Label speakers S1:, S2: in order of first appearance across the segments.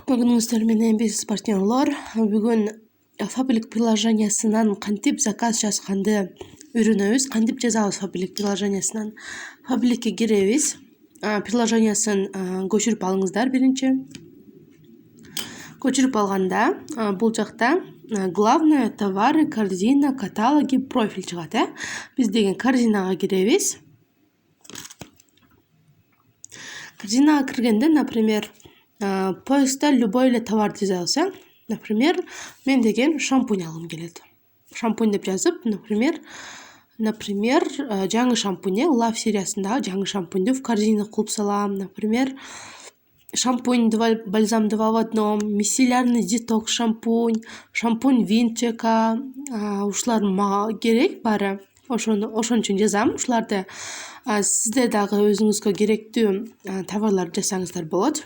S1: Бүгүнүңүздөр менен биз партнерлор. Бүгүн Фабрик приложениясынан кантип заказ жазганды үйрөнөбүз. Кантип жазабыз Фабрик приложениясынан. Фабрикке киребиз. Приложениясын көчүрүп алыңыздар биринчи. Көчүрүп алганда бул жакта главное товары, корзина, каталоги, профиль чыгат. Биз деген корзинага киребиз. Корзинага киргенде, например, поисктта любой эле товарды жазабыз. Например, мен деген шампунь алгым келет. Шампунь деп жазып, например, жаңы шампунь, Love сериясындагы жаңы шампуньду в корзину кылып салам. Например, шампунь бальзам 2 в 1, мицеллярный детокс шампунь, шампунь Винчека, ушулар мага керек баары. Ошон үчүн жазам ушуларды. Сиздер дагы өзүңүзгө керектүү товарларды жазсаңыздар болот.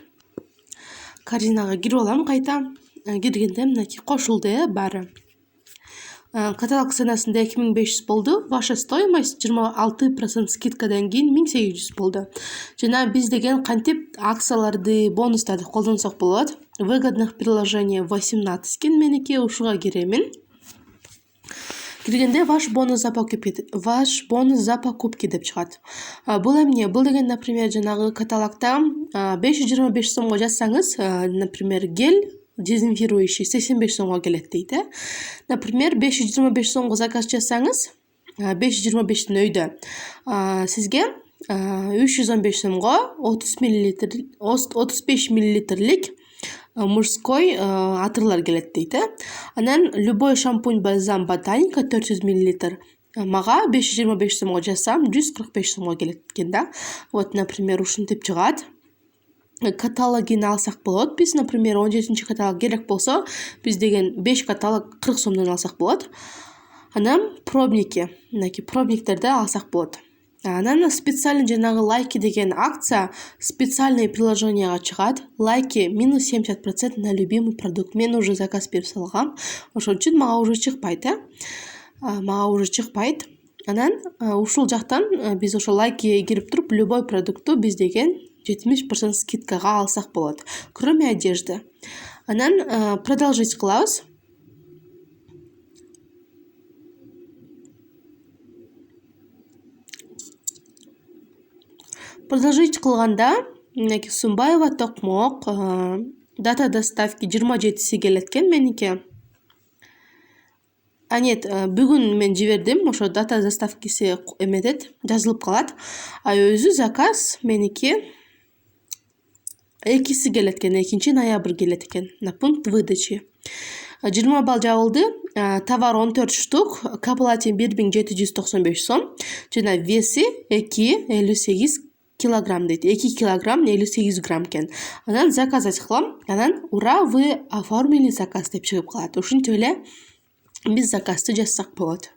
S1: Корзинага кирип алам кайта. Киргенде мынакей кошулду баары. Каталог ценасында 2500 болду. Ваша стоимость 26% скидкадан кийин 1800 болду. Жана биз деген кантип акцияларды, бонустарды колдонсок болот. Выгодных приложений 18 экен меники, ушуга киремин. Киргенде ваш бонус за покупки деп чыгат. Бул эмне? Бул деген, например, жанагы каталогда 525 сомго жазсаңыз, например, гель дезинфицирующий 85 сомго келет дейт. Например, 525 сомго заказ жазсаңыз, 525-тин өйдө сизге 315 сомго 35 миллилитрлик мужской атырлар келет дейт. Анан любой шампунь бальзам ботаника 400 мл мага 525 сомго жазсам 145 сомго келет экен да. Вот, например, ушинтип чыгат. Каталогин алсак болот. Биз, например, 17-чи каталог керек болсо, биз деген 5 каталог 40 сомдон алсак болот. Анан пробники, мынакей пробниктерди алсак болот. Анан специальный жанагы лайки деген акция специальный приложенияга чыгат. Лайки минус 70% на любимый продукт. Мен уже заказ берип салгам. Ошон үчүн мага уже чыкпайт. Анан ушул жактан биз ошо лайки кирип туруп любой продукту биз деген 70% скидкага алсак болот. Кроме одежды. Анан продолжить кылабыз. Продолжить кылганда, мынакей Сумбаева токмок, дата доставки 27-си келет экен меники. Нет, бүгүн мен жибердим, ошо дата доставкиси эметет, жазылып калат. Өзү заказ меники 2-си келет экен, 2-ноябрь келет экен на пункт выдачи. 20 балл жабылды, товар 14 штук, каплатин 1795 сом, жана веси 2,58 килограмм дейт. 2 килограмм 58 грамм экен. Анан заказать кылам, анан ура, вы оформили заказ деп чыгып калат. Ушинтип эле биз заказды жазсак болот.